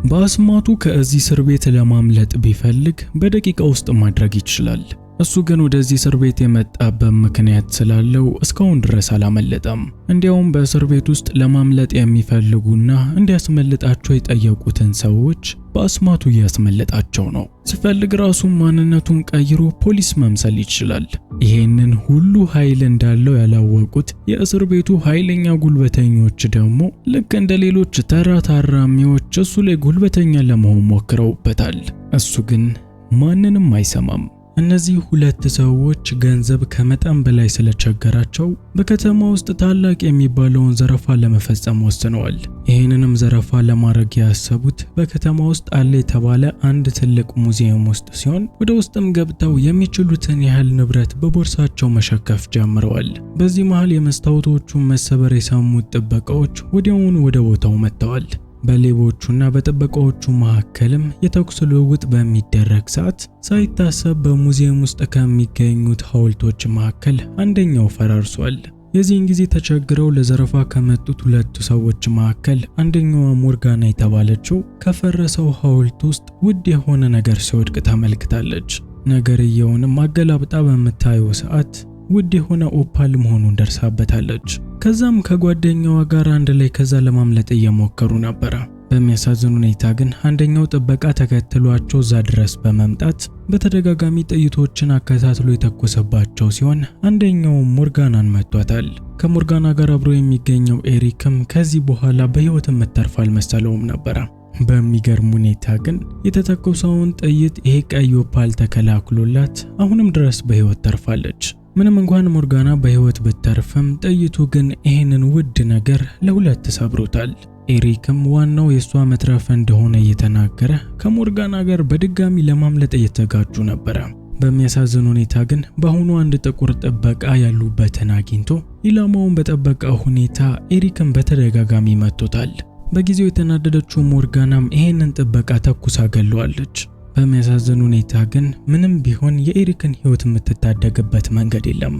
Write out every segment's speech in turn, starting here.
በአስማቱ ከዚህ እስር ቤት ለማምለጥ ቢፈልግ በደቂቃ ውስጥ ማድረግ ይችላል። እሱ ግን ወደዚህ እስር ቤት የመጣበት ምክንያት ስላለው እስካሁን ድረስ አላመለጠም። እንዲያውም በእስር ቤት ውስጥ ለማምለጥ የሚፈልጉና እንዲያስመልጣቸው የጠየቁትን ሰዎች በአስማቱ እያስመለጣቸው ነው። ሲፈልግ ራሱን ማንነቱን ቀይሮ ፖሊስ መምሰል ይችላል። ይሄንን ሁሉ ኃይል እንዳለው ያላወቁት የእስር ቤቱ ኃይለኛ ጉልበተኞች ደግሞ ልክ እንደ ሌሎች ተራ ታራሚዎች እሱ ላይ ጉልበተኛ ለመሆን ሞክረውበታል። እሱ ግን ማንንም አይሰማም። እነዚህ ሁለት ሰዎች ገንዘብ ከመጠን በላይ ስለቸገራቸው በከተማ ውስጥ ታላቅ የሚባለውን ዘረፋ ለመፈጸም ወስነዋል። ይህንንም ዘረፋ ለማድረግ ያሰቡት በከተማ ውስጥ አለ የተባለ አንድ ትልቅ ሙዚየም ውስጥ ሲሆን ወደ ውስጥም ገብተው የሚችሉትን ያህል ንብረት በቦርሳቸው መሸከፍ ጀምረዋል። በዚህ መሃል የመስታወቶቹን መሰበር የሰሙት ጥበቃዎች ወዲያውኑ ወደ ቦታው መጥተዋል። በሌቦቹና በጥበቃዎቹ መካከልም የተኩስ ልውውጥ በሚደረግ ሰዓት ሳይታሰብ በሙዚየም ውስጥ ከሚገኙት ሐውልቶች መካከል አንደኛው ፈራርሷል። የዚህን ጊዜ ተቸግረው ለዘረፋ ከመጡት ሁለቱ ሰዎች መካከል አንደኛዋ ሞርጋና የተባለችው ከፈረሰው ሐውልት ውስጥ ውድ የሆነ ነገር ሲወድቅ ተመልክታለች። ነገርየውንም አገላብጣ በምታየው ሰዓት ውድ የሆነ ኦፓል መሆኑን ደርሳበታለች። ከዛም ከጓደኛዋ ጋር አንድ ላይ ከዛ ለማምለጥ እየሞከሩ ነበር። በሚያሳዝን ሁኔታ ግን አንደኛው ጥበቃ ተከትሏቸው እዛ ድረስ በመምጣት በተደጋጋሚ ጥይቶችን አከታትሎ የተኮሰባቸው ሲሆን አንደኛው ሞርጋናን መቷታል። ከሞርጋና ጋር አብሮ የሚገኘው ኤሪክም ከዚህ በኋላ በህይወት የምትተርፍ አልመሰለውም ነበር። በሚገርም ሁኔታ ግን የተተኮሰውን ጥይት ይሄ ቀይ ኦፓል ተከላክሎላት አሁንም ድረስ በህይወት ተርፋለች። ምንም እንኳን ሞርጋና በህይወት ብትተርፍም ጥይቱ ግን ይህንን ውድ ነገር ለሁለት ሰብሮታል። ኤሪክም ዋናው የሷ መትረፍ እንደሆነ እየተናገረ ከሞርጋና ጋር በድጋሚ ለማምለጥ እየተጋጁ ነበር። በሚያሳዝን ሁኔታ ግን በአሁኑ አንድ ጥቁር ጥበቃ ያሉበትን አግኝቶ ኢላማውን በጠበቀ ሁኔታ ኤሪክን በተደጋጋሚ መቶታል። በጊዜው የተናደደችው ሞርጋናም ይህንን ጥበቃ ተኩሳ ገለዋለች። በሚያሳዝን ሁኔታ ግን ምንም ቢሆን የኤሪክን ህይወት የምትታደግበት መንገድ የለም።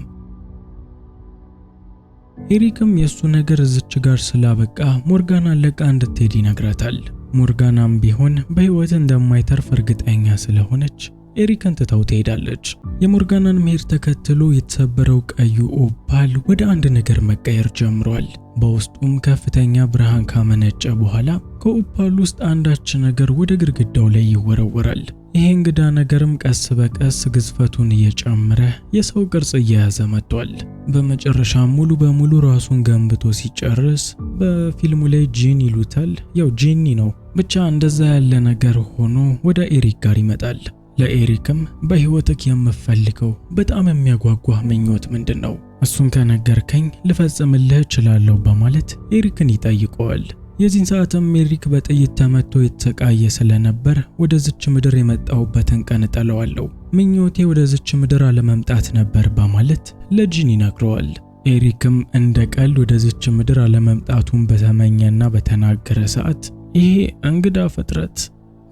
ኤሪክም የሱ ነገር እዚች ጋር ስላበቃ ሞርጋና ለቃ እንድትሄድ ይነግራታል። ሞርጋናም ቢሆን በህይወት እንደማይተርፍ እርግጠኛ ስለሆነች ኤሪክን ትታው ትሄዳለች። የሞርጋናን መሄድ ተከትሎ የተሰበረው ቀዩ ኦፓል ወደ አንድ ነገር መቀየር ጀምሯል። በውስጡም ከፍተኛ ብርሃን ካመነጨ በኋላ ከኦፓል ውስጥ አንዳች ነገር ወደ ግድግዳው ላይ ይወረወራል። ይሄ እንግዳ ነገርም ቀስ በቀስ ግዝፈቱን እየጨመረ የሰው ቅርጽ እየያዘ መጥቷል። በመጨረሻም ሙሉ በሙሉ ራሱን ገንብቶ ሲጨርስ በፊልሙ ላይ ጂን ይሉታል፣ ያው ጂኒ ነው ብቻ እንደዛ ያለ ነገር ሆኖ ወደ ኤሪክ ጋር ይመጣል። ለኤሪክም በህይወትክ የምፈልገው በጣም የሚያጓጓህ ምኞት ምንድነው? እሱን ከነገርከኝ ልፈጽምልህ እችላለሁ በማለት ኤሪክን ይጠይቀዋል። የዚህን ሰዓትም ኤሪክ በጥይት ተመቶ የተሰቃየ ስለነበር ወደዚች ምድር የመጣሁበትን ቀን እጠለዋለሁ፣ ምኞቴ ወደዚች ምድር አለመምጣት ነበር በማለት ለጂን ይነግረዋል። ኤሪክም እንደ ቀልድ ወደዚች ምድር አለመምጣቱን በተመኘና በተናገረ ሰዓት ይሄ እንግዳ ፍጥረት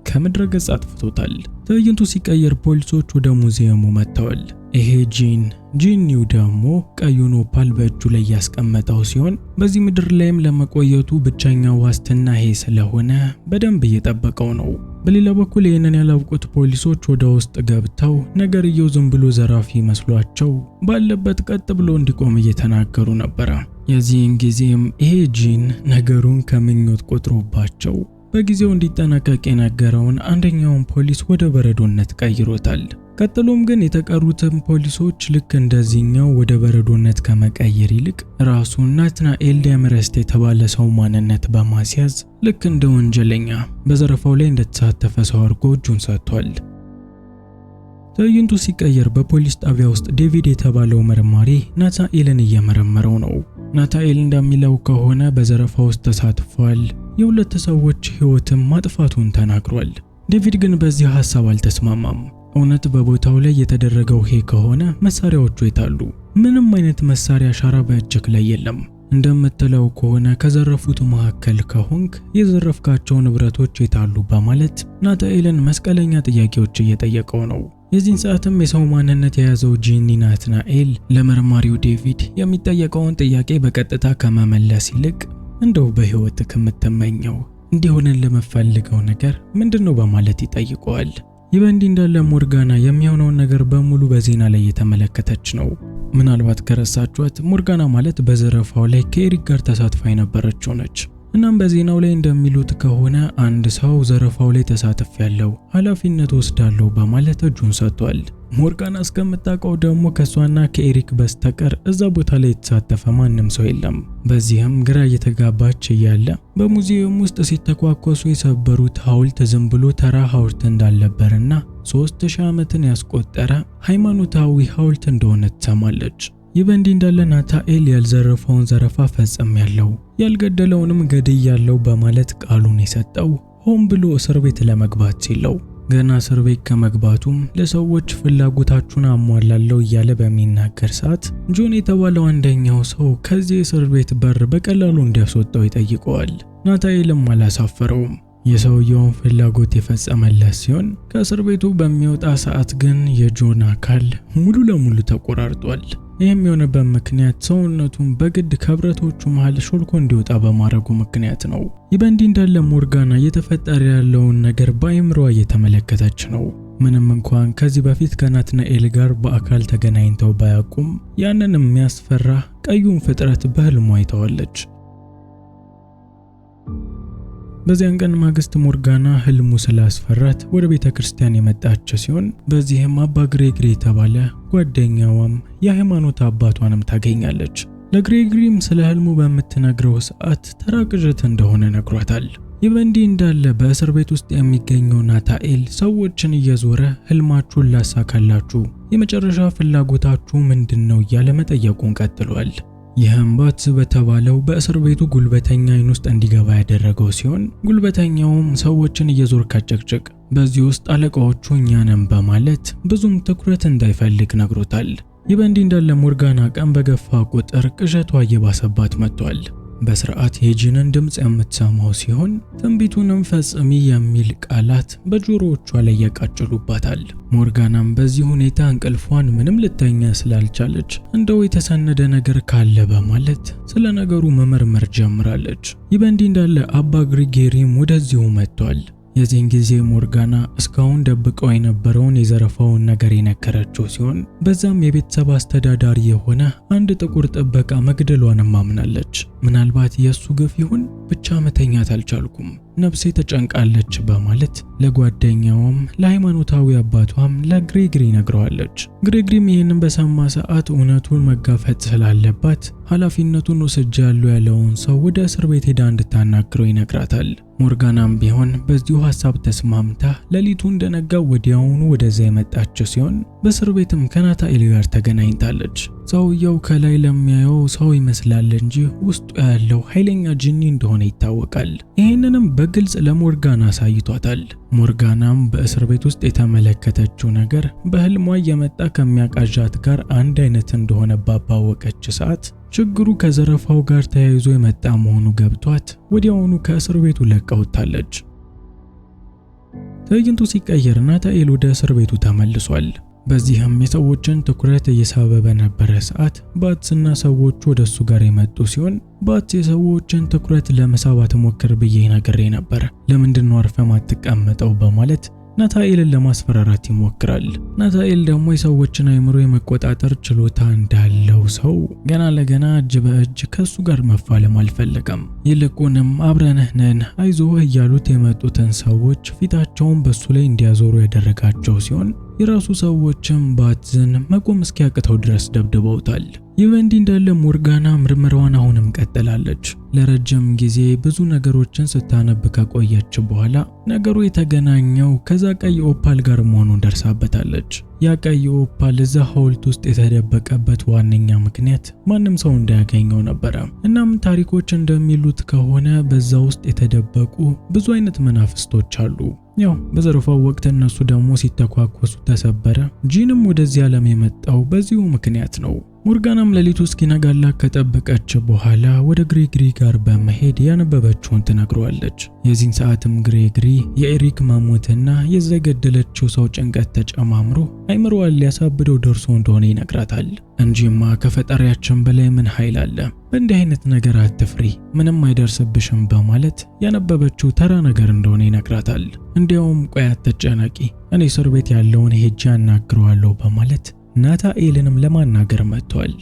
ከምድረ ገጽ አጥፍቶታል። ትዕይንቱ ሲቀየር ፖሊሶች ወደ ሙዚየሙ መጥተዋል። ይሄ ጂኒው ደግሞ ቀዩን ኦፓል በእጁ ላይ ያስቀመጠው ሲሆን በዚህ ምድር ላይም ለመቆየቱ ብቸኛ ዋስትና ይሄ ስለሆነ በደንብ እየጠበቀው ነው። በሌላ በኩል ይህንን ያላወቁት ፖሊሶች ወደ ውስጥ ገብተው ነገርየው ዝም ብሎ ዘራፊ መስሏቸው ባለበት ቀጥ ብሎ እንዲቆም እየተናገሩ ነበር። የዚህን ጊዜም ይሄ ጂን ነገሩን ከምኞት ቆጥሮባቸው በጊዜው እንዲጠናቀቅ የነገረውን አንደኛውን ፖሊስ ወደ በረዶነት ቀይሮታል። ቀጥሎም ግን የተቀሩትን ፖሊሶች ልክ እንደዚህኛው ወደ በረዶነት ከመቀየር ይልቅ ራሱ ናትናኤል ዴምረስት የተባለ ሰው ማንነት በማስያዝ ልክ እንደ ወንጀለኛ በዘረፋው ላይ እንደተሳተፈ ሰው አድርጎ እጁን ሰጥቷል። ትዕይንቱ ሲቀየር በፖሊስ ጣቢያ ውስጥ ዴቪድ የተባለው መርማሪ ናትናኤልን እየመረመረው ነው። ናትናኤል እንደሚለው ከሆነ በዘረፋ ውስጥ ተሳትፏል፣ የሁለት ሰዎች ህይወትም ማጥፋቱን ተናግሯል። ዴቪድ ግን በዚህ ሐሳብ አልተስማማም። እውነት በቦታው ላይ የተደረገው ይሄ ከሆነ መሳሪያዎቹ የታሉ? ምንም አይነት መሳሪያ አሻራ በእጅክ ላይ የለም። እንደምትለው ከሆነ ከዘረፉት መካከል ከሆንክ የዘረፍካቸው ንብረቶች የታሉ በማለት ናትናኤልን መስቀለኛ ጥያቄዎች እየጠየቀው ነው። የዚህን ሰዓትም የሰው ማንነት የያዘው ጂኒ ናትናኤል ለመርማሪው ዴቪድ የሚጠየቀውን ጥያቄ በቀጥታ ከመመለስ ይልቅ እንደው በህይወትክ የምትመኘው እንዲሆነን ለመፈልገው ነገር ምንድነው በማለት ይጠይቀዋል። ይህ በእንዲህ እንዳለ ሞርጋና የሚሆነውን ነገር በሙሉ በዜና ላይ የተመለከተች ነው። ምናልባት ከረሳችኋት ሞርጋና ማለት በዘረፋው ላይ ከኤሪክ ጋር ተሳትፋ የነበረችው ነች። እናም በዜናው ላይ እንደሚሉት ከሆነ አንድ ሰው ዘረፋው ላይ ተሳትፌያለሁ፣ ኃላፊነት ወስዳለሁ በማለት እጁን ሰጥቷል። ሞርጋና እስከምታውቀው ደግሞ ከሷና ከኤሪክ በስተቀር እዛ ቦታ ላይ የተሳተፈ ማንም ሰው የለም። በዚህም ግራ እየተጋባች እያለ በሙዚየም ውስጥ ሲተኳኮሱ የሰበሩት ሐውልት ዝም ብሎ ተራ ሐውልት እንዳልነበርና 3000 ዓመትን ያስቆጠረ ሃይማኖታዊ ሐውልት እንደሆነ ትሰማለች። ይህ በእንዲህ እንዳለ ናታኤል ያልዘረፈውን ዘረፋ ፈጽሜያለሁ፣ ያልገደለውንም ገድያለሁ በማለት ቃሉን የሰጠው ሆን ብሎ እስር ቤት ለመግባት ሲለው ገና እስር ቤት ከመግባቱም ለሰዎች ፍላጎታችሁን አሟላለሁ እያለ በሚናገር ሰዓት ጆን የተባለው አንደኛው ሰው ከዚህ እስር ቤት በር በቀላሉ እንዲያስወጣው ይጠይቀዋል። ናታኤልም አላሳፈረውም። የሰውየውን ፍላጎት የፈጸመለት ሲሆን ከእስር ቤቱ በሚወጣ ሰዓት ግን የጆን አካል ሙሉ ለሙሉ ተቆራርጧል። ይህም የሆነበት ምክንያት ሰውነቱን በግድ ከብረቶቹ መሃል ሾልኮ እንዲወጣ በማድረጉ ምክንያት ነው። ይህ በእንዲህ እንዳለ ሞርጋና እየተፈጠረ ያለውን ነገር በአይምሮዋ እየተመለከተች ነው። ምንም እንኳን ከዚህ በፊት ከናትናኤል ጋር በአካል ተገናኝተው ባያውቁም ያንን የሚያስፈራ ቀዩን ፍጥረት በህልሟ አይተዋለች። በዚያን ቀን ማግስት ሞርጋና ህልሙ ስላስፈራት ወደ ቤተክርስቲያን የመጣች ሲሆን በዚህም አባ ግሬግሪ የተባለ ጓደኛዋም የሃይማኖት አባቷንም ታገኛለች። ለግሬግሪም ስለ ህልሙ በምትነግረው ሰዓት ተራ ቅዠት እንደሆነ ነግሯታል። ይህ በእንዲህ እንዳለ በእስር ቤት ውስጥ የሚገኘው ናታኤል ሰዎችን እየዞረ ህልማችሁን ላሳካላችሁ፣ የመጨረሻ ፍላጎታችሁ ምንድነው እያለ መጠየቁን ቀጥሏል። ይህም ባትስ በተባለው በእስር ቤቱ ጉልበተኛ አይን ውስጥ እንዲገባ ያደረገው ሲሆን ጉልበተኛውም ሰዎችን እየዞር ካጨቅጨቅ በዚህ ውስጥ አለቃዎቹ እኛ ነን በማለት ብዙም ትኩረት እንዳይፈልግ ነግሮታል። ይህ በእንዲህ እንዳለ ሞርጋና ቀን በገፋ ቁጥር ቅዠቷ እየባሰባት መጥቷል። በስርዓት የጂንን ድምጽ የምትሰማው ሲሆን ትንቢቱንም ፈጽሚ የሚል ቃላት በጆሮዎቿ ላይ ያቃጭሉባታል። ሞርጋናም በዚህ ሁኔታ እንቅልፏን ምንም ልተኛ ስላልቻለች እንደው የተሰነደ ነገር ካለ በማለት ስለ ነገሩ መመርመር ጀምራለች። ይህ በእንዲህ እንዳለ አባ ግሪጌሪም ወደዚሁ መጥቷል። የዚህን ጊዜ ሞርጋና እስካሁን ደብቀው የነበረውን የዘረፋውን ነገር የነገረችው ሲሆን በዛም የቤተሰብ አስተዳዳሪ የሆነ አንድ ጥቁር ጥበቃ መግደሏንም አምናለች። ምናልባት የሱ ግፍ ይሁን ብቻ መተኛት አልቻልኩም፣ ነፍሴ ተጨንቃለች በማለት ለጓደኛውም ለሃይማኖታዊ አባቷም ለግሬግሪ ነግረዋለች። ግሬግሪም ይህንን በሰማ ሰዓት እውነቱን መጋፈጥ ስላለባት ኃላፊነቱን ወስጃለሁ ያለውን ሰው ወደ እስር ቤት ሄዳ እንድታናግረው ይነግራታል። ሞርጋናም ቢሆን በዚሁ ሐሳብ ተስማምታ ሌሊቱ እንደነጋ ወዲያውኑ ወደዛ የመጣች ሲሆን በእስር ቤትም ከናታኤል ጋር ተገናኝታለች። ሰውየው ከላይ ለሚያየው ሰው ይመስላል እንጂ ውስጡ ያለው ኃይለኛ ጂኒ እንደሆነ ይታወቃል። ይህንንም በግልጽ ለሞርጋና አሳይቷታል። ሞርጋናም በእስር ቤት ውስጥ የተመለከተችው ነገር በህልሟ እየመጣ ከሚያቃዣት ጋር አንድ አይነት እንደሆነ ባወቀች ሰዓት ችግሩ ከዘረፋው ጋር ተያይዞ የመጣ መሆኑ ገብቷት ወዲያውኑ ከእስር ቤቱ ለቀውታለች። ትዕይንቱ ሲቀየር ናታኤል ወደ እስር ቤቱ ተመልሷል። በዚህም የሰዎችን ትኩረት እየሳበ በነበረ ሰዓት ባትስና ሰዎቹ ወደሱ ጋር የመጡ ሲሆን ባትስ የሰዎችን ትኩረት ለመሳብ አትሞክር ብዬ ነግሬ ነበር፣ ለምንድነው አርፈ ማትቀመጠው በማለት ናታኤልን ለማስፈራራት ይሞክራል። ናታኤል ደግሞ የሰዎችን አእምሮ የመቆጣጠር ችሎታ እንዳለው ሰው ገና ለገና እጅ በእጅ ከሱ ጋር መፋለም አልፈለገም። ይልቁንም አብረንህ ነን አይዞህ እያሉት የመጡትን ሰዎች ፊታቸውን በሱ ላይ እንዲያዞሩ ያደረጋቸው ሲሆን የራሱ ሰዎችም ባትዝን መቆም እስኪያቅተው ድረስ ደብድበውታል። ይህ በእንዲህ እንዳለ ሞርጋና ምርመራዋን አሁንም ቀጥላለች። ለረጅም ጊዜ ብዙ ነገሮችን ስታነብ ከቆየች በኋላ ነገሩ የተገናኘው ከዛ ቀይ ኦፓል ጋር መሆኑን ደርሳበታለች። ያ ቀይ ኦፓል እዛ ሐውልት ውስጥ የተደበቀበት ዋነኛ ምክንያት ማንም ሰው እንዳያገኘው ነበረ። እናም ታሪኮች እንደሚሉት ከሆነ በዛ ውስጥ የተደበቁ ብዙ አይነት መናፍስቶች አሉ። ያው በዘረፋው ወቅት እነሱ ደግሞ ሲተኳኮሱ ተሰበረ። ጂንም ወደዚህ ዓለም የመጣው በዚሁ ምክንያት ነው። ሞርጋናም ሌሊቱ እስኪነጋላት ከጠበቀች በኋላ ወደ ግሬግሪ ጋር በመሄድ ያነበበችውን ትነግረዋለች። የዚህን ሰዓትም ግሬግሪ የኤሪክ መሞትና የዘገደለችው ሰው ጭንቀት ተጨማምሮ አይምሮዋን ሊያሳብደው ደርሶ እንደሆነ ይነግራታል። እንጂማ ከፈጣሪያችን በላይ ምን ኃይል አለ? በእንዲህ አይነት ነገር አትፍሪ፣ ምንም አይደርስብሽም በማለት ያነበበችው ተራ ነገር እንደሆነ ይነግራታል። እንዲያውም ቆይ አትጨነቂ፣ እኔ እስር ቤት ያለውን ሄጄ አናግረዋለሁ በማለት ናታኤልንም ለማናገር መጥቷል።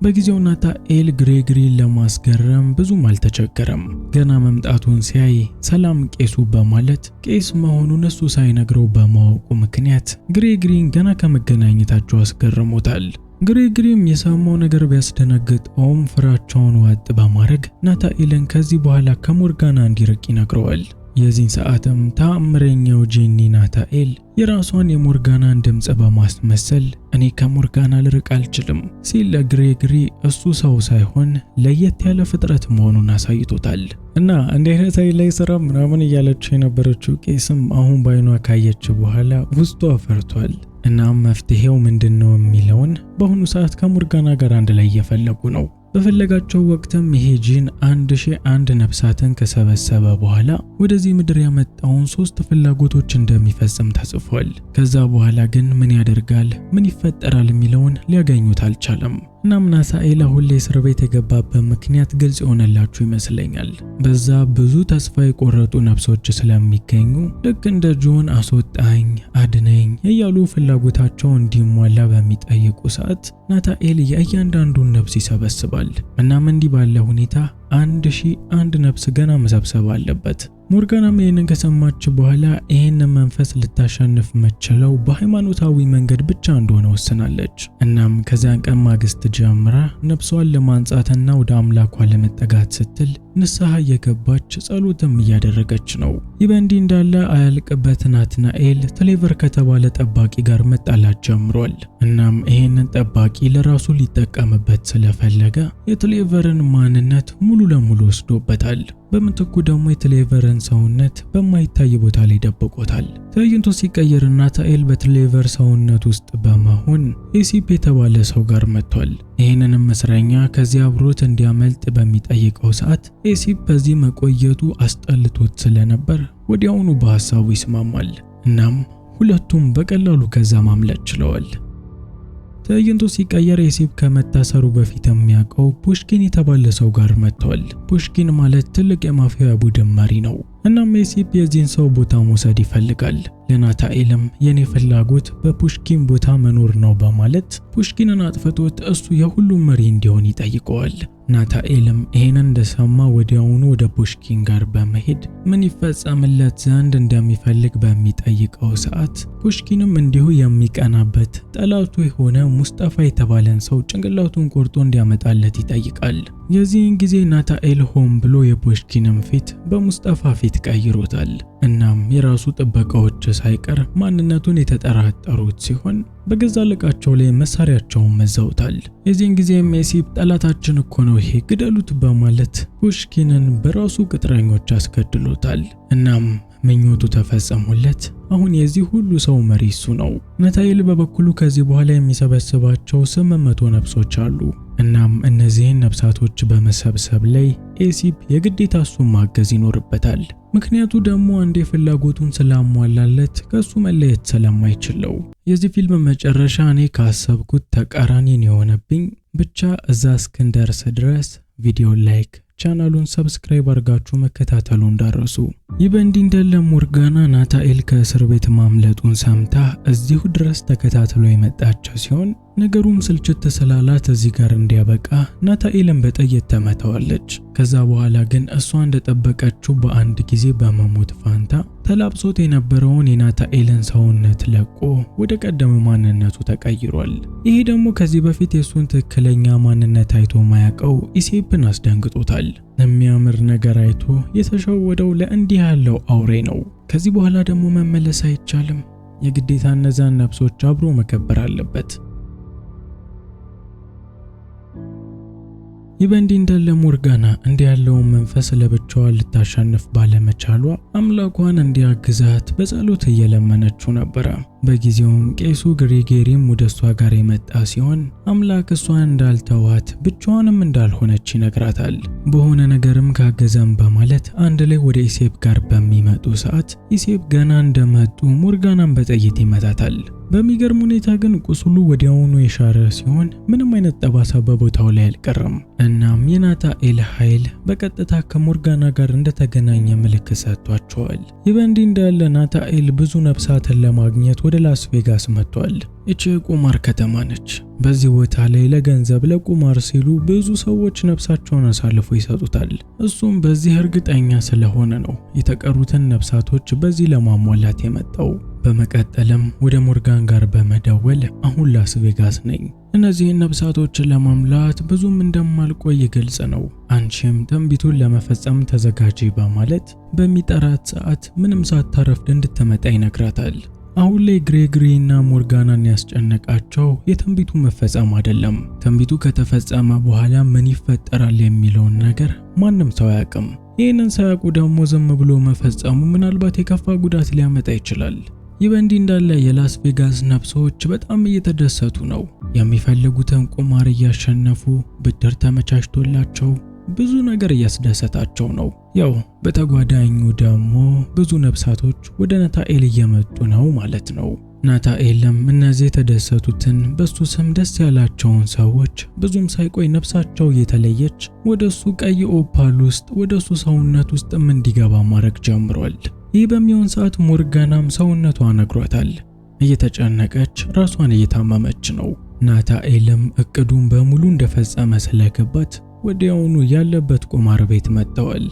በጊዜው ናታኤል ግሬጎሪን ለማስገረም ብዙም አልተቸገረም። ገና መምጣቱን ሲያይ ሰላም ቄሱ በማለት ቄስ መሆኑን እሱ ሳይነግረው በማወቁ ምክንያት ግሬጎሪን ገና ከመገናኘታቸው አስገርሞታል። ግሬጎሪም የሰማው ነገር ቢያስደነግጠውም ፍራቻውን ዋጥ በማድረግ ናታኤልን ከዚህ በኋላ ከሞርጋና እንዲርቅ ይነግረዋል። የዚህን ሰዓትም ተአምረኛው ጄኒ ናታኤል የራሷን የሞርጋናን ድምጽ በማስመሰል እኔ ከሞርጋና ልርቅ አልችልም ሲል ለግሬጎሪ እሱ ሰው ሳይሆን ለየት ያለ ፍጥረት መሆኑን አሳይቶታል። እና እንዲህ አይነት ላይ ስራ ምናምን እያለችው የነበረችው ቄስም አሁን ባይኗ ካየች በኋላ ውስጧ ፈርቷል። እናም መፍትሄው ምንድነው የሚለውን በአሁኑ ሰዓት ከሞርጋና ጋር አንድ ላይ እየፈለጉ ነው። በፈለጋቸው ወቅትም ይሄ ጂን 1001 ነፍሳትን ከሰበሰበ በኋላ ወደዚህ ምድር ያመጣውን 3 ፍላጎቶች እንደሚፈጽም ተጽፏል። ከዛ በኋላ ግን ምን ያደርጋል፣ ምን ይፈጠራል የሚለውን ሊያገኙት አልቻለም። እናም ናታኤል አሁን ላይ እስር ቤት የገባበት ምክንያት ግልጽ የሆነላችሁ ይመስለኛል። በዛ ብዙ ተስፋ የቆረጡ ነፍሶች ስለሚገኙ ልክ እንደ ጆን አስወጣኝ፣ አድነኝ እያሉ ፍላጎታቸው እንዲሟላ በሚጠይቁ ሰዓት ናታኤል የእያንዳንዱን ነፍስ ይሰበስባል። እናም እንዲህ ባለ ሁኔታ 1001 ነፍስ ገና መሰብሰብ አለበት። ሞርጋናም ይህንን ከሰማች በኋላ ይህንን መንፈስ ልታሸንፍ መችለው በሃይማኖታዊ መንገድ ብቻ እንደሆነ ወስናለች። እናም ከዚያን ቀን ማግስት ጀምራ ነፍሷን ለማንጻትና ወደ አምላኳ ለመጠጋት ስትል ንስሐ እየገባች ጸሎትም እያደረገች ነው። ይህ በእንዲህ እንዳለ አያልቅበት ናትናኤል ትሌቨር ከተባለ ጠባቂ ጋር መጣላት ጀምሯል። እናም ይህንን ጠባቂ ለራሱ ሊጠቀምበት ስለፈለገ የትሌቨርን ማንነት ሙሉ ለሙሉ ወስዶበታል። በምትኩ ደግሞ የትሌቨርን ሰውነት በማይታይ ቦታ ላይ ደብቆታል። ትዕይንቱ ሲቀየር ናታኤል በትሌቨር ሰውነት ውስጥ በመሆን ኤሲፕ የተባለ ሰው ጋር መጥቷል። ይህንንም እስረኛ ከዚህ አብሮት እንዲያመልጥ በሚጠይቀው ሰዓት ኤሲፕ በዚህ መቆየቱ አስጠልቶት ስለነበር ወዲያውኑ በሐሳቡ ይስማማል። እናም ሁለቱም በቀላሉ ከዛ ማምለጥ ችለዋል። ትዕይንቱ ሲቀየር ኤሲፕ ከመታሰሩ በፊት የሚያውቀው ፑሽኪን የተባለ ሰው ጋር መጥቷል። ፑሽኪን ማለት ትልቅ የማፊያ ቡድን መሪ ነው። እናም ኤሲፕ የዚህን ሰው ቦታ መውሰድ ይፈልጋል። ለናታኤልም የኔ ፍላጎት በፑሽኪን ቦታ መኖር ነው በማለት ፑሽኪንን አጥፍቶት እሱ የሁሉም መሪ እንዲሆን ይጠይቀዋል። ናታኤልም ይሄንን እንደሰማ ወዲያውኑ ወደ ፑሽኪን ጋር በመሄድ ምን ይፈጸምለት ዘንድ እንደሚፈልግ በሚጠይቀው ሰዓት ፑሽኪንም እንዲሁ የሚቀናበት ጠላቱ የሆነ ሙስጠፋ የተባለን ሰው ጭንቅላቱን ቆርጦ እንዲያመጣለት ይጠይቃል። የዚህን ጊዜ ናታኤል ሆን ብሎ የፑሽኪንን ፊት በሙስጠፋ ፊት ቀይሮታል። እናም የራሱ ጥበቃዎች ሳይቀር ማንነቱን የተጠራጠሩት ሲሆን በገዛ ልቃቸው ላይ መሳሪያቸውን መዘውታል። የዚህን ጊዜ ኤሲፕ ጠላታችን እኮ ነው ይሄ ግደሉት በማለት ፑሽኪንን በራሱ ቅጥረኞች አስገድሎታል። እናም ምኞቱ ተፈጸሙለት። አሁን የዚህ ሁሉ ሰው መሪ እሱ ነው። ናታኤል በበኩሉ ከዚህ በኋላ የሚሰበስባቸው 800 ነፍሶች አሉ። እናም እነዚህን ነፍሳቶች በመሰብሰብ ላይ ኤሲፕ የግዴታ እሱን ማገዝ ይኖርበታል። ምክንያቱ ደግሞ አንዴ ፍላጎቱን ስላሟላለት ከሱ መለየት ስለማይችለው። የዚህ ፊልም መጨረሻ እኔ ካሰብኩት ተቃራኒን የሆነብኝ ብቻ እዛ እስክንደርስ ድረስ ቪዲዮ ላይክ ቻናሉን ሰብስክራይብ አድርጋችሁ መከታተሉ እንዳረሱ። ይህ በእንዲህ እንዳለ ሞርጋና ናታኤል ከእስር ቤት ማምለጡን ሰምታ እዚሁ ድረስ ተከታትሎ የመጣቸው ሲሆን ነገሩም ስልችት ስላላት እዚህ ጋር እንዲያበቃ ናታኤልን በጥይት ተመታዋለች። ከዛ በኋላ ግን እሷ እንደጠበቀችው በአንድ ጊዜ በመሞት ፋንታ ተላብሶት የነበረውን የናታኤልን ሰውነት ለቆ ወደ ቀደመ ማንነቱ ተቀይሯል። ይሄ ደግሞ ከዚህ በፊት የሱን ትክክለኛ ማንነት አይቶ ማያውቀው ኤሲፕን አስደንግጦታል። የሚያምር ነገር አይቶ የተሸወደው ለእንዲህ ያለው አውሬ ነው። ከዚህ በኋላ ደግሞ መመለስ አይቻልም። የግዴታ እነዛን ነፍሶች አብሮ መከበር አለበት። ይህ በእንዲህ እንዳለ ሞርጋና እንዲህ ያለውን መንፈስ ለብቻዋ ልታሸንፍ ባለመቻሏ አምላኳን እንዲያግዛት በጸሎት እየለመነችው ነበረ። በጊዜውም ቄሱ ግሪጌሪም ወደ እሷ ጋር የመጣ ሲሆን አምላክ እሷን እንዳልተዋት ብቻዋንም እንዳልሆነች ይነግራታል። በሆነ ነገርም ካገዘም በማለት አንድ ላይ ወደ ኢሴፕ ጋር በሚመጡ ሰዓት ኢሴፕ ገና እንደመጡ ሞርጋናን በጥይት ይመታታል። በሚገርም ሁኔታ ግን ቁስሉ ወዲያውኑ የሻረ ሲሆን ምንም አይነት ጠባሳ በቦታው ላይ አልቀረም። እናም የናታኤል ኃይል በቀጥታ ከሞርጋና ጋር እንደተገናኘ ምልክት ሰጥቷቸዋል። ይህ በእንዲህ እንዳለ ናታኤል ብዙ ነፍሳትን ለማግኘት ወደ ላስ ቬጋስ መጥቷል። ይቺ ቁማር ከተማ ነች። በዚህ ቦታ ላይ ለገንዘብ ለቁማር ሲሉ ብዙ ሰዎች ነፍሳቸውን አሳልፎ ይሰጡታል። እሱም በዚህ እርግጠኛ ስለሆነ ነው የተቀሩትን ነፍሳቶች በዚህ ለማሟላት የመጣው። በመቀጠልም ወደ ሞርጋን ጋር በመደወል አሁን ላስ ቬጋስ ነኝ፣ እነዚህን ነፍሳቶችን ለማምላት ብዙም እንደማልቆይ ግልጽ ነው፣ አንቺም ትንቢቱን ለመፈጸም ተዘጋጂ በማለት በሚጠራት ሰዓት ምንም ሳታረፍድ እንድትመጣ ይነግራታል። አሁን ላይ ግሬጎሪ እና ሞርጋናን ያስጨነቃቸው የትንቢቱ መፈጸም አይደለም። ትንቢቱ ከተፈጸመ በኋላ ምን ይፈጠራል የሚለውን ነገር ማንም ሰው አያውቅም። ይህንን ሳያውቁ ደግሞ ዝም ብሎ መፈጸሙ ምናልባት የከፋ ጉዳት ሊያመጣ ይችላል። ይህ በእንዲህ እንዳለ የላስ ቬጋስ ነፍሶች በጣም እየተደሰቱ ነው። የሚፈልጉትን ቁማር እያሸነፉ ብድር ተመቻችቶላቸው ብዙ ነገር እያስደሰታቸው ነው። ያው በተጓዳኙ ደግሞ ብዙ ነፍሳቶች ወደ ናታኤል እየመጡ ነው ማለት ነው። ናታኤልም እነዚህ የተደሰቱትን በሱ ስም ደስ ያላቸውን ሰዎች ብዙም ሳይቆይ ነፍሳቸው እየተለየች ወደሱ ቀይ ኦፓል ውስጥ ወደሱ ሰውነት ውስጥም እንዲገባ ማድረግ ጀምሯል። ይህ በሚሆን ሰዓት ሞርጋናም ሰውነቷ ነግሯታል። እየተጨነቀች ራሷን እየታመመች ነው። ናታኤልም እቅዱን በሙሉ እንደፈጸመ ስለገባት ወዲያውኑ ያለበት ቁማር ቤት መጥተዋል።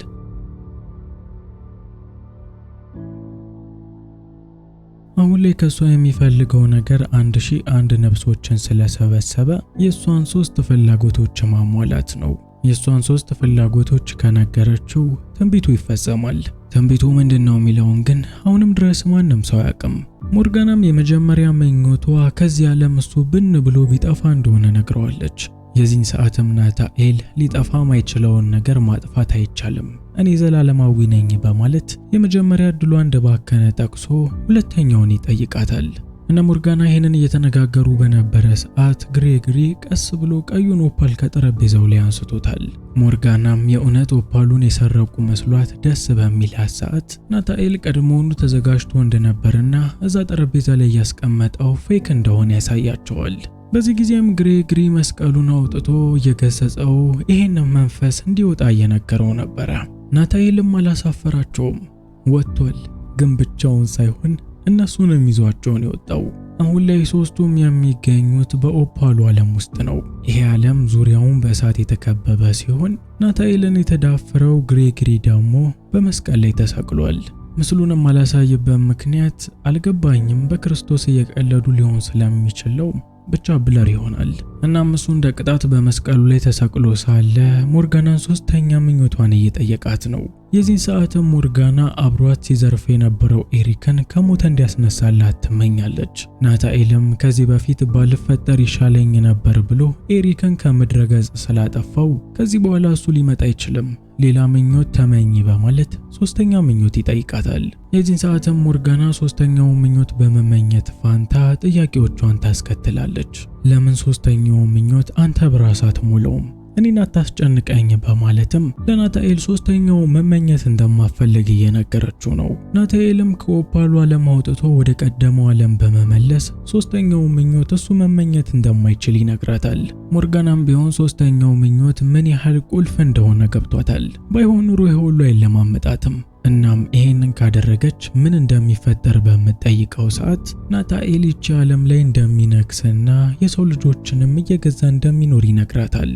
አሁን ላይ ከሷ የሚፈልገው ነገር 1001 ነፍሶችን ስለሰበሰበ የሷን 3 ፍላጎቶች ማሟላት ነው። የሷን 3 ፍላጎቶች ከነገረችው ትንቢቱ ይፈጸማል። ትንቢቱ ምንድነው የሚለውን ግን አሁንም ድረስ ማንም ሰው አያውቅም። ሞርጋናም የመጀመሪያ ምኞቷ ከዚህ ዓለም እሱ ብን ብሎ ቢጠፋ እንደሆነ ነግረዋለች። የዚህን ሰዓትም ናታኤል ሊጠፋ ማይችለውን ነገር ማጥፋት አይቻልም፣ እኔ ዘላለማዊ ነኝ በማለት የመጀመሪያ ዕድሏ እንደባከነ ጠቅሶ ሁለተኛውን ይጠይቃታል። እነ ሞርጋና ይህንን እየተነጋገሩ በነበረ ሰዓት ግሬጎሪ ቀስ ብሎ ቀዩን ኦፓል ከጠረጴዛው ላይ አንስቶታል። ሞርጋናም የእውነት ኦፓሉን የሰረቁ መስሏት ደስ በሚላት ሰዓት ናታኤል ቀድሞውኑ ተዘጋጅቶ እንደነበርና እዛ ጠረጴዛ ላይ ያስቀመጠው ፌክ እንደሆነ ያሳያቸዋል። በዚህ ጊዜም ግሬጎሪ መስቀሉን አውጥቶ እየገሰጸው ይሄን መንፈስ እንዲወጣ እየነገረው ነበረ። ናታኤልም አላሳፈራቸውም፣ ወጥቷል። ግን ብቻውን ሳይሆን እነሱንም ይዟቸውን የወጣው። አሁን ላይ ሶስቱም የሚገኙት በኦፓሉ ዓለም ውስጥ ነው። ይሄ ዓለም ዙሪያውን በእሳት የተከበበ ሲሆን ናታኤልን የተዳፈረው ግሬጎሪ ደግሞ በመስቀል ላይ ተሰቅሏል። ምስሉንም አላሳይበት ምክንያት አልገባኝም። በክርስቶስ እየቀለዱ ሊሆን ስለሚችለው ብቻ ብለር ይሆናል። እናም እሱ እንደ ቅጣት በመስቀሉ ላይ ተሰቅሎ ሳለ ሞርጋናን 3ኛ ምኞቷን እየጠየቃት ነው። የዚህ ሰዓትም ሞርጋና አብሯት ሲዘርፍ የነበረው ኤሪክን ከሞት እንዲያስነሳላት ትመኛለች። ናታኤልም ከዚህ በፊት ባልፈጠር ይሻለኝ ነበር ብሎ ኤሪክን ከምድረ ገጽ ስላጠፋው ከዚህ በኋላ እሱ ሊመጣ አይችልም፣ ሌላ ምኞት ተመኝ በማለት 3ኛ ምኞት ይጠይቃታል። የዚህ ሰዓትም ሞርጋና 3ኛው ምኞት በመመኘት ፋንታ ጥያቄዎቿን ታስከትላለች። ለምን 3ኛው ምኞት አንተ በራስህ አትሞላውም? እኔን አታስጨንቀኝ በማለትም ለናታኤል 3ኛው መመኘት እንደማፈልግ እየነገረችው ነው። ናታኤልም ከኦፓሉ ዓለም አውጥቶ ወደ ቀደመው ዓለም በመመለስ 3ኛው ምኞት እሱ መመኘት እንደማይችል ይነግራታል። ሞርጋናም ቢሆን 3ኛው ምኞት ምን ያህል ቁልፍ እንደሆነ ገብቷታል። ባይሆን ኑሮ ሁሉ አይለማመጣትም። እናም ይሄንን ካደረገች ምን እንደሚፈጠር በመጠይቀው ሰዓት ናታኤል ይቺ ዓለም ላይ እንደሚነክስና የሰው ልጆችንም እየገዛ እንደሚኖር ይነግራታል።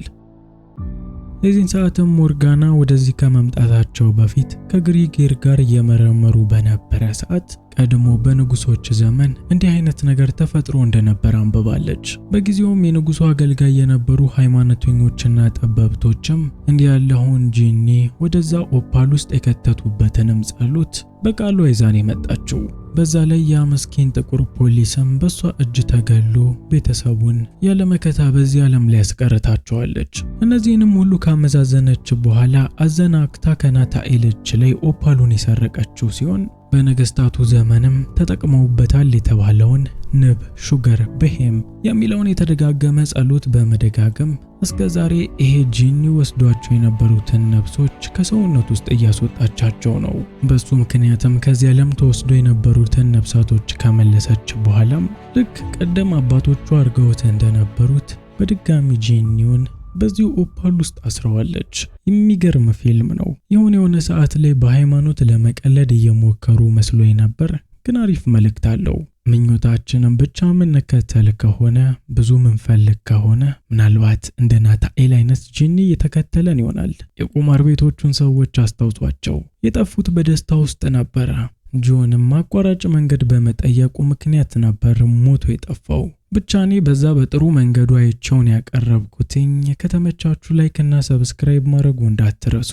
የዚህን ሰዓትም ሞርጋና ወደዚህ ከመምጣታቸው በፊት ከግሪጌር ጋር እየመረመሩ በነበረ ሰዓት ቀድሞ በንጉሶች ዘመን እንዲህ አይነት ነገር ተፈጥሮ እንደነበር አንብባለች። በጊዜውም የንጉሱ አገልጋይ የነበሩ ሃይማኖተኞችና ጠበብቶችም እንዲህ ያለውን ጂኒ ወደዛ ኦፓል ውስጥ የከተቱበትንም ጸሎት በቃሉ ይዛን የመጣችው። በዛ ላይ ያ መስኪን ጥቁር ፖሊስም በሷ እጅ ተገሎ ቤተሰቡን ያለመከታ በዚህ ዓለም ላይ ያስቀርታቸዋለች። እነዚህንም ሁሉ ካመዛዘነች በኋላ አዘናክታ ከናታኤል እጅ ላይ ኦፓሉን የሰረቀችው ሲሆን በነገስታቱ ዘመንም ተጠቅመውበታል የተባለውን ንብ ሹገር በሄም የሚለውን የተደጋገመ ጸሎት በመደጋገም እስከ ዛሬ ይሄ ጂኒ ወስዷቸው የነበሩትን ነፍሶች ከሰውነት ውስጥ እያስወጣቻቸው ነው። በሱ ምክንያትም ከዚህ ዓለም ተወስዶ የነበሩትን ነፍሳቶች ከመለሰች በኋላም ልክ ቀደም አባቶቹ አድርገውት እንደነበሩት በድጋሚ ጂኒውን በዚሁ ኦፓል ውስጥ አስረዋለች። የሚገርም ፊልም ነው። የሆነ ሰዓት ላይ በሃይማኖት ለመቀለድ እየሞከሩ መስሎኝ ነበር፣ ግን አሪፍ መልእክት አለው። ምኞታችንን ብቻ የምንከተል ከሆነ ብዙ ምንፈልግ ከሆነ ምናልባት እንደ ናታኤል አይነት ጂኒ እየተከተለን ይሆናል። የቁማር ቤቶቹን ሰዎች አስታውሷቸው። የጠፉት በደስታ ውስጥ ነበረ። ጆንም አቋራጭ መንገድ በመጠየቁ ምክንያት ነበር ሞቶ የጠፋው። ብቻ እኔ በዛ በጥሩ መንገዱ አይቼውን ያቀረብኩትኝ። ከተመቻችሁ ላይክ እና ሰብስክራይብ ማድረጉ እንዳትረሱ።